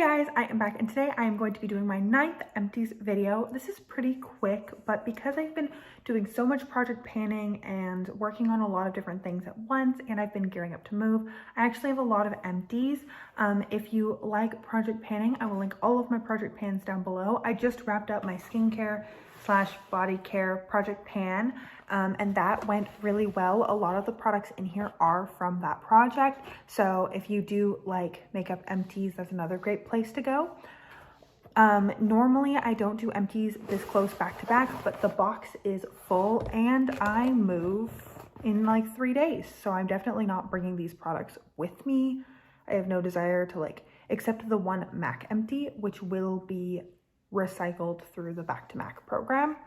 Guys, I am back and today I am going to be doing my 9th Empties video. This is pretty quick, but because I've been doing so much project panning and working on a lot of different things at once and I've been gearing up to move, I actually have a lot of empties. If you like project panning, I will link all of my project pans down below. I just wrapped up my skincare / body care project pan and that went really well. A lot of the products in here are from that project, so if you do like makeup empties, that's another great place to go. Normally I don't do empties this close back to back, but the box is full and I move in like 3 days, so I'm definitely not bringing these products with me. I have no desire to except the one MAC empty, which will be recycled through the Back to MAC program.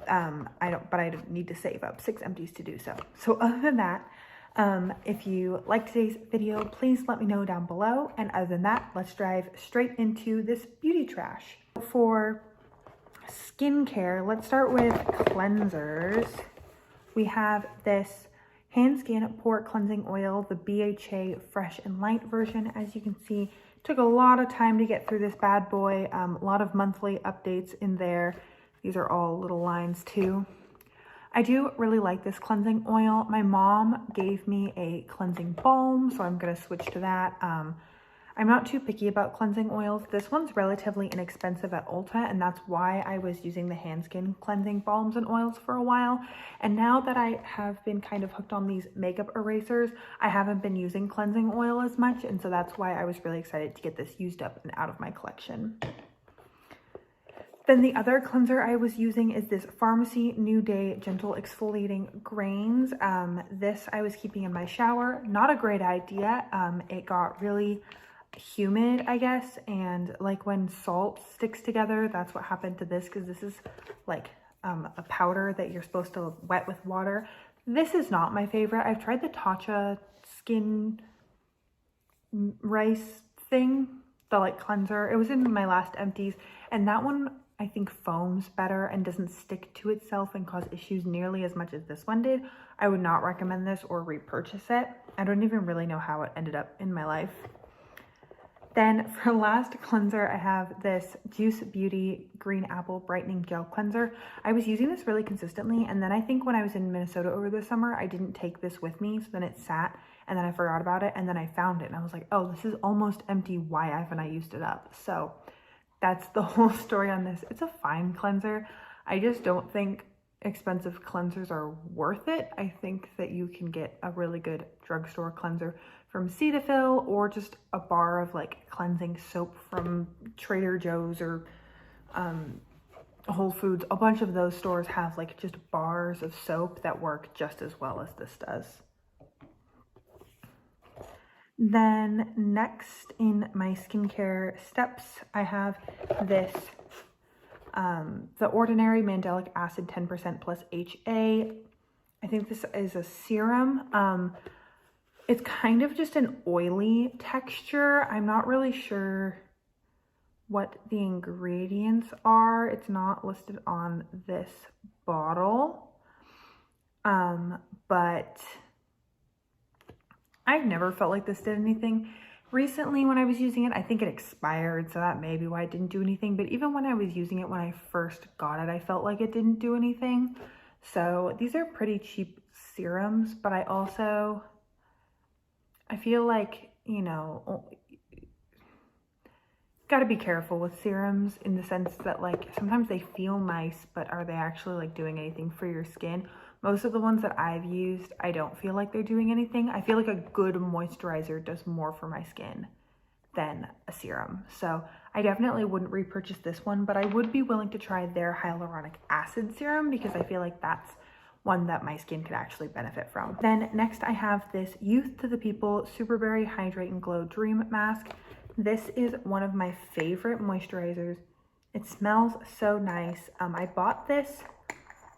I don't need to save up 6 empties to do so. So other than that, if you like today's video, please let me know down below. And other than that, let's dive straight into this beauty trash. For skincare, let's start with cleansers. We have this Hand Skin Pore Cleansing Oil, the BHA Fresh and Light version. As you can see, took a lot of time to get through this bad boy. A lot of monthly updates in there. These are all little lines too. I do really like this cleansing oil. My mom gave me a cleansing balm, so I'm gonna switch to that. I'm not too picky about cleansing oils. This one's relatively inexpensive at Ulta, and that's why I was using the hand skin cleansing balms and oils for a while. And now that I have been kind of hooked on these makeup erasers, I haven't been using cleansing oil as much, and so that's why I was really excited to get this used up and out of my collection. Then the other cleanser I was using is this Pharmacy New Day Gentle Exfoliating Grains. This I was keeping in my shower. Not a great idea. It got really humid, I guess, and like when salt sticks together, that's what happened to this, because this is like a powder that you're supposed to wet with water. This is not my favorite. I've tried the Tatcha skin rice thing, the cleanser. It was in my last empties, and that one I think foams better and doesn't stick to itself and cause issues nearly as much as this one did. I would not recommend this or repurchase it. I don't even really know how it ended up in my life. Then for last cleanser, I have this Juice Beauty Green Apple Brightening Gel Cleanser. I was using this really consistently, and then I think when I was in Minnesota over the summer, I didn't take this with me, so then it sat, and then I forgot about it, and then I found it, and I was like, oh, this is almost empty. Why haven't I used it up? So that's the whole story on this. It's a fine cleanser. I just don't think expensive cleansers are worth it. I think that you can get a really good drugstore cleanser from Cetaphil, or just a bar of cleansing soap from Trader Joe's or Whole Foods. A bunch of those stores have just bars of soap that work just as well as this does. Then next in my skincare steps, I have this The Ordinary Mandelic Acid 10% plus HA. I think this is a serum. It's kind of just an oily texture. I'm not really sure what the ingredients are. It's not listed on this bottle, but I've never felt like this did anything. Recently when I was using it, I think it expired, so that may be why it didn't do anything. But even when I was using it when I first got it, I felt like it didn't do anything. So these are pretty cheap serums, but I feel like, gotta be careful with serums in the sense that sometimes they feel nice, but are they actually doing anything for your skin? Most of the ones that I've used, I don't feel like they're doing anything. I feel like a good moisturizer does more for my skin than a serum. So I definitely wouldn't repurchase this one, but I would be willing to try their hyaluronic acid serum because I feel like that's one that my skin could actually benefit from. Then next I have this Youth to the People Superberry Hydrate and Glow Dream Mask. This is one of my favorite moisturizers. It smells so nice. I bought this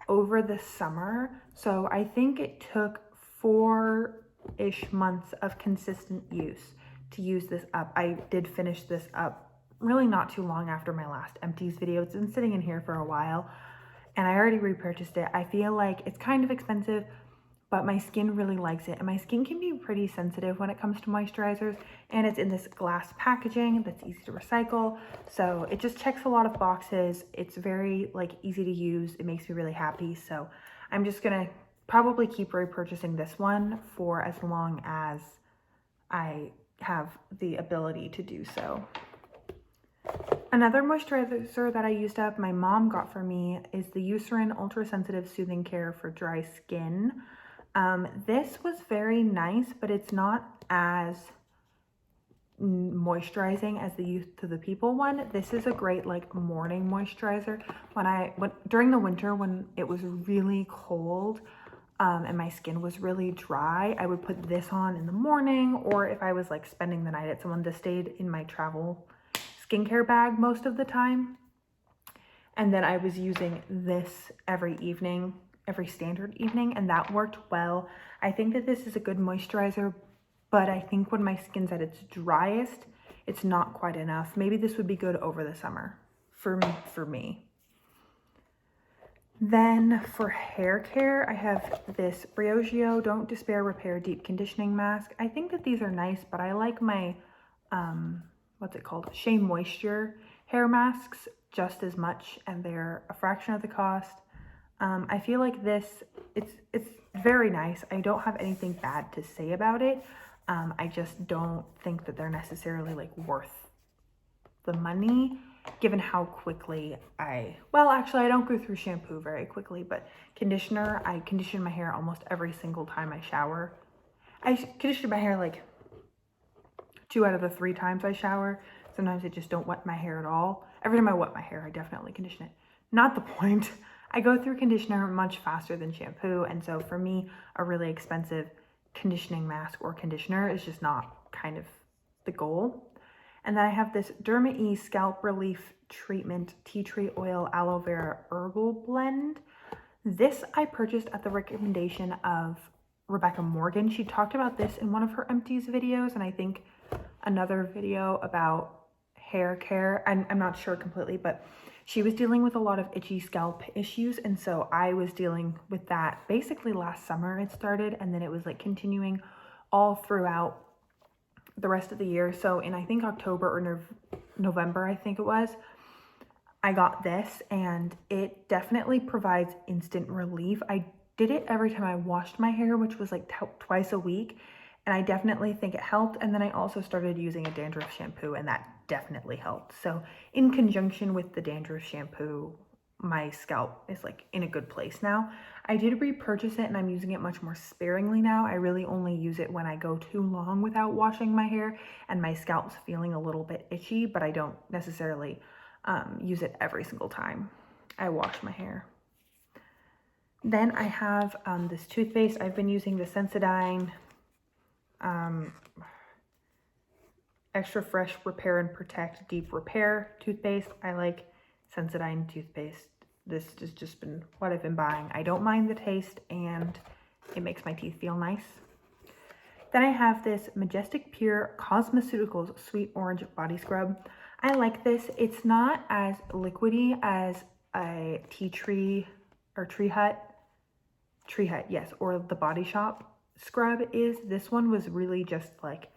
over the summer, so I think it took 4-ish months of consistent use to use this up. I did finish this up really not too long after my last empties video. It's been sitting in here for a while and I already repurchased it. I feel like it's kind of expensive, but my skin really likes it. And my skin can be pretty sensitive when it comes to moisturizers, and it's in this glass packaging that's easy to recycle. So it just checks a lot of boxes. It's very like easy to use. It makes me really happy. So I'm just gonna probably keep repurchasing this one for as long as I have the ability to do so. Another moisturizer that I used up, my mom got for me, is the Eucerin Ultra Sensitive Soothing Care for Dry Skin. This was very nice, but it's not as moisturizing as the Youth to the People one. This is a great like morning moisturizer. During the winter when it was really cold, and my skin was really dry, I would put this on in the morning, or if I was like spending the night at someone, this stayed in my travel skincare bag most of the time. And then I was using this every evening, every standard evening, and that worked well. I think that this is a good moisturizer, but I think when my skin's at its driest, it's not quite enough. Maybe this would be good over the summer for me. Then for hair care, I have this Briogeo Don't Despair Repair Deep Conditioning Mask. I think that these are nice, but I like my, what's it called? Shea Moisture hair masks just as much, and they're a fraction of the cost. I feel like this, it's very nice. I don't have anything bad to say about it. I just don't think that they're necessarily like worth the money, given how quickly well, actually I don't go through shampoo very quickly, but conditioner, I condition my hair almost every single time I shower. I condition my hair like 2 out of the 3 times I shower. Sometimes I just don't wet my hair at all. Every time I wet my hair, I definitely condition it. Not the point. I go through conditioner much faster than shampoo, and so for me, a really expensive conditioning mask or conditioner is just not kind of the goal. And then I have this Derma E Scalp Relief Treatment Tea Tree Oil Aloe Vera Herbal Blend. This I purchased at the recommendation of Rebecca Morgan. She talked about this in one of her Empties videos, and I think another video about hair care. I'm not sure completely, but she was dealing with a lot of itchy scalp issues, and so I was dealing with that basically last summer it started, and then it was like continuing all throughout the rest of the year. So in I think October or November, I think it was, I got this, and it definitely provides instant relief. I did it every time I washed my hair, which was like twice a week, and I definitely think it helped. And then I also started using a dandruff shampoo, and that definitely helped. So in conjunction with the dandruff shampoo, my scalp is like in a good place now. I did repurchase it, and I'm using it much more sparingly now. I really only use it when I go too long without washing my hair and my scalp's feeling a little bit itchy, but I don't necessarily use it every single time I wash my hair. Then I have this toothpaste. I've been using the Sensodyne Extra Fresh Repair and Protect Deep Repair toothpaste. I like Sensodyne toothpaste. This has just been what I've been buying. I don't mind the taste, and it makes my teeth feel nice. Then I have this Majestic Pure Cosmeceuticals Sweet Orange Body Scrub. I like this. It's not as liquidy as a Tea Tree or Tree Hut, yes, or the Body Shop scrub is. This one was really just like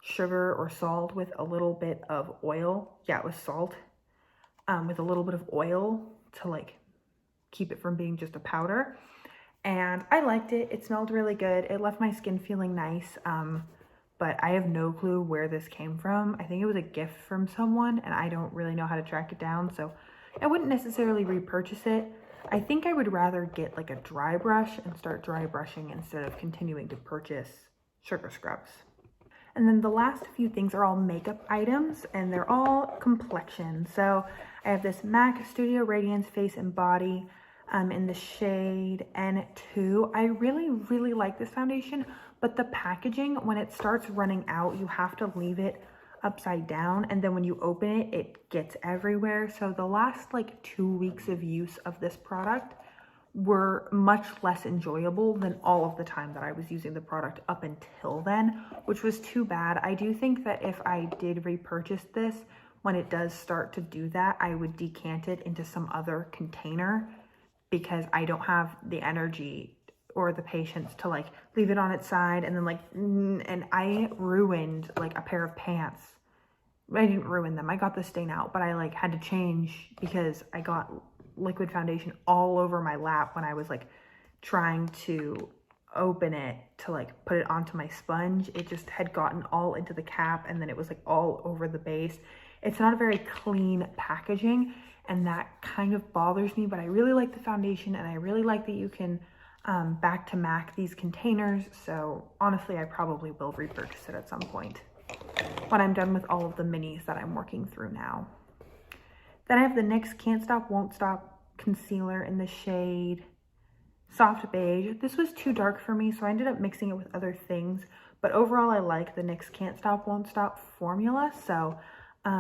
sugar or salt with a little bit of oil. Yeah, it was salt with a little bit of oil to like keep it from being just a powder. And I liked it. It smelled really good. It left my skin feeling nice. But I have no clue where this came from. I think it was a gift from someone, and I don't really know how to track it down, so I wouldn't necessarily repurchase it. I think I would rather get like a dry brush and start dry brushing instead of continuing to purchase sugar scrubs. And then the last few things are all makeup items, and they're all complexion. So I have this MAC Studio Radiance Face and Body in the shade N2. I really like this foundation, but the packaging, when it starts running out, you have to leave it upside down, and then when you open it, it gets everywhere. So the last like 2 weeks of use of this product were much less enjoyable than all of the time that I was using the product up until then, which was too bad. I do think that if I did repurchase this, when it does start to do that, I would decant it into some other container, because I don't have the energy or the patience to like leave it on its side and then like, and I ruined like a pair of pants. I didn't ruin them. I got the stain out, but I like had to change because I got liquid foundation all over my lap when I was like trying to open it to like put it onto my sponge. It just had gotten all into the cap and then it was like all over the base. It's not a very clean packaging and that kind of bothers me, but I really like the foundation and I really like that you can back to MAC these containers. So honestly, I probably will repurchase it at some point when I'm done with all of the minis that I'm working through now. Then I have the NYX Can't Stop Won't Stop concealer in the shade Soft Beige. This was too dark for me, so I ended up mixing it with other things, but overall I like the NYX Can't Stop Won't Stop formula, so I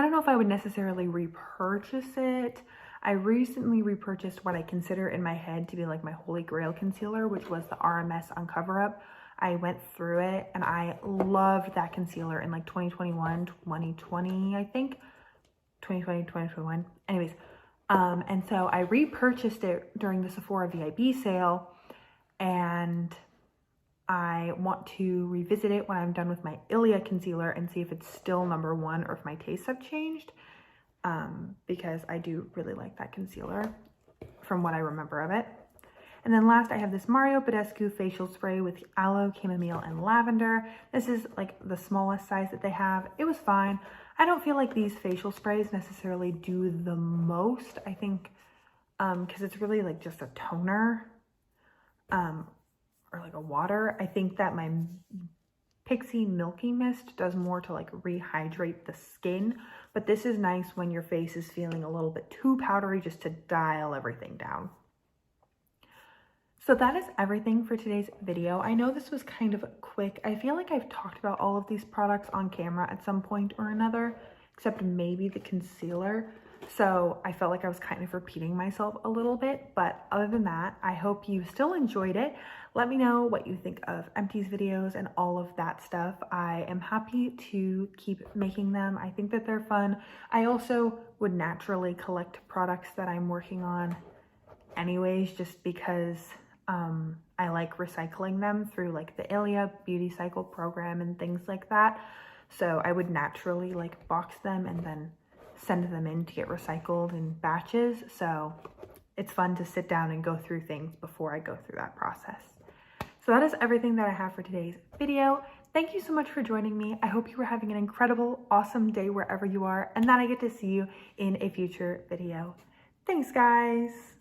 don't know if I would necessarily repurchase it. I recently repurchased what I consider in my head to be like my holy grail concealer, which was the RMS Uncover Up. I went through it and I loved that concealer in like 2021, 2020, I think. 2020, 2021. Anyways, and so I repurchased it during the Sephora VIP sale and I want to revisit it when I'm done with my Ilia concealer and see if it's still #1 or if my tastes have changed, because I do really like that concealer from what I remember of it. And then last, I have this Mario Badescu facial spray with aloe, chamomile, and lavender. This is like the smallest size that they have. It was fine. I don't feel like these facial sprays necessarily do the most, I think, because it's really like just a toner or like a water. I think that my Pixie Milky Mist does more to like rehydrate the skin, but this is nice when your face is feeling a little bit too powdery just to dial everything down. So that is everything for today's video. I know this was kind of quick. I feel like I've talked about all of these products on camera at some point or another, except maybe the concealer. So I felt like I was kind of repeating myself a little bit, but other than that, I hope you still enjoyed it. Let me know what you think of Empties videos and all of that stuff. I am happy to keep making them. I think that they're fun. I also would naturally collect products that I'm working on anyways, just because I like recycling them through like the Ilia Beauty Cycle program and things like that. So I would naturally like box them and then send them in to get recycled in batches. So it's fun to sit down and go through things before I go through that process. So that is everything that I have for today's video. Thank you so much for joining me. I hope you are having an incredible, awesome day wherever you are, and that I get to see you in a future video. Thanks, guys.